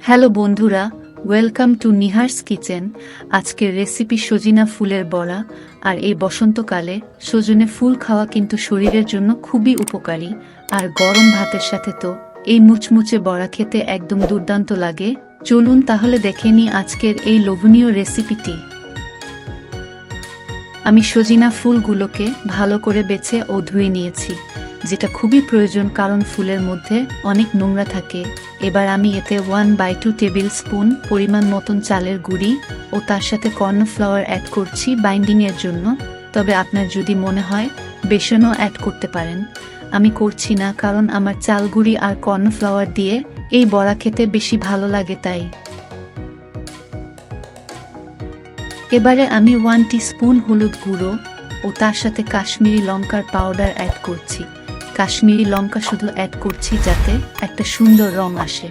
Hello বন্ধুরা, welcome to নিহার্স kitchen. আজকের recipe সজিনা ফুলের বড়া। আর এই বসন্তকালে সজনে ফুল খাওয়া কিন্তু শরীরের জন্য খুবই উপকারী। আর গরম ভাতের সাথে তো এই মুচমুচে বড়া খেতে একদম দুর্দান্ত লাগে। চলুন তাহলে দেখে নিই আজকের এই লোভনীয় রেসিপিটি। আমি সজিনা ফুলগুলোকে ভালো করে বেছে ও ধুয়ে নিয়েছি, যেটা খুবই প্রয়োজন কারণ ফুলের মধ্যে অনেক নোংরা থাকে। এবার আমি এতে 1/2 টেবিল স্পুন পরিমাণ মতন চালের গুঁড়ি ও তার সাথে কর্নফ্লাওয়ার অ্যাড করছি বাইন্ডিংয়ের জন্য। তবে আপনার যদি মনে হয় বেসনও অ্যাড করতে পারেন। আমি করছি না কারণ আমার চাল গুঁড়ি আর কর্নফ্লাওয়ার দিয়ে এই বড়া খেতে বেশি ভালো লাগে তাই। এবারে আমি 1 টিস্পুন হলুদ গুঁড়ো ও তার সাথে কাশ্মীরি লঙ্কার পাউডার অ্যাড করছি। কাশ্মীরি লঙ্কা শুধু অ্যাড করছি যাতে একটা সুন্দর রং আসে।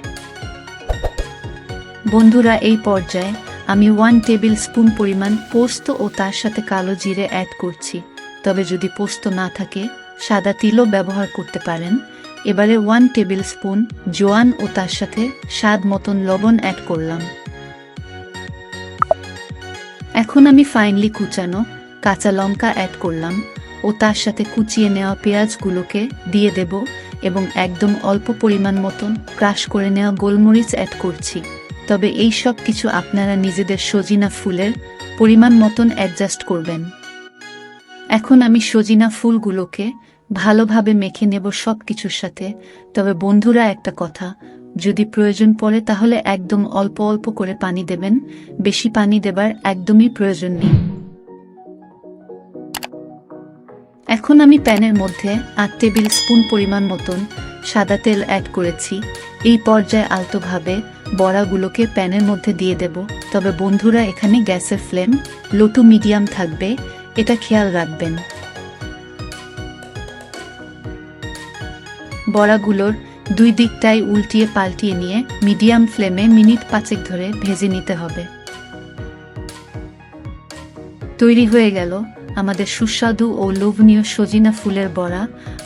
বন্ধুরা, এই পর্যায়ে আমি 1 টেবিল স্পুন পরিমাণ পোস্ত ও তার সাথে কালো জিরে অ্যাড করছি। তবে যদি পোস্ত না থাকে সাদা তিলও ব্যবহার করতে পারেন। এবারে 1 টেবিল স্পুন জোয়ান ও তার সাথে স্বাদ মতন লবণ অ্যাড করলাম। এখন আমি ফাইনলি কুচানো কাঁচা লঙ্কা অ্যাড করলাম ও তার সাথে কুচিয়ে নেওয়া পেঁয়াজগুলোকে দিয়ে দেব এবং একদম অল্প পরিমাণ মতন ক্রাশ করে নেওয়া গোলমরিচ অ্যাড করছি। তবে এই সব কিছু আপনারা নিজেদের সজিনা ফুলের পরিমাণ মতন অ্যাডজাস্ট করবেন। এখন আমি সজিনা ফুলগুলোকে ভালোভাবে মেখে নেব সব কিছুর সাথে। তবে বন্ধুরা, একটা কথা, যদি প্রয়োজন পড়ে তাহলে একদম অল্প অল্প করে পানি দেবেন, বেশি পানি দেবার একদমই প্রয়োজন নেই। এখন আমি প্যানের মধ্যে 8 টেবিল স্পুন পরিমাণ মতন সাদা তেল অ্যাড করেছি। এই পর্যায়ে আলতোভাবে বড়াগুলোকে প্যানের মধ্যে দিয়ে দেব। তবে বন্ধুরা, এখানে গ্যাসের ফ্লেম লো টু মিডিয়াম থাকবে, এটা খেয়াল রাখবেন। বড়াগুলোর দুই দিকটাই উল্টিয়ে পাল্টিয়ে নিয়ে মিডিয়াম ফ্লেমে মিনিট 5 ধরে ভেজে নিতে হবে। তৈরি হয়ে গেল আমাদের সুস্বাদু ও লোভনীয় সজিনা ফুলের বড়া।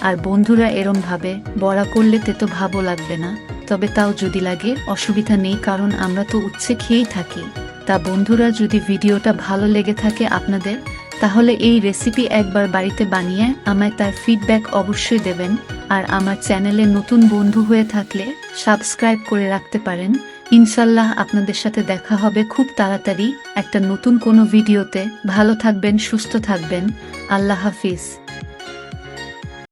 আর বন্ধুরা, এরমভাবে বড়া করলে তেতো ভাবও লাগবে না। তবে তাও যদি লাগে অসুবিধা নেই, কারণ আমরা তো উচ্ছে খেয়েই থাকি। তা বন্ধুরা, যদি ভিডিওটা ভালো লেগে থাকে আপনাদের, তাহলে এই রেসিপি একবার বাড়িতে বানিয়ে আমায় তার ফিডব্যাক অবশ্যই দেবেন। আর আমার চ্যানেলে নতুন বন্ধু হয়ে থাকলে সাবস্ক্রাইব করে রাখতে পারেন। ইনশাল্লাহ আপনাদের সাথে দেখা হবে খুব তাড়াতাড়ি একটা নতুন কোনো ভিডিওতে। ভালো থাকবেন, সুস্থ থাকবেন। আল্লাহ হাফিজ।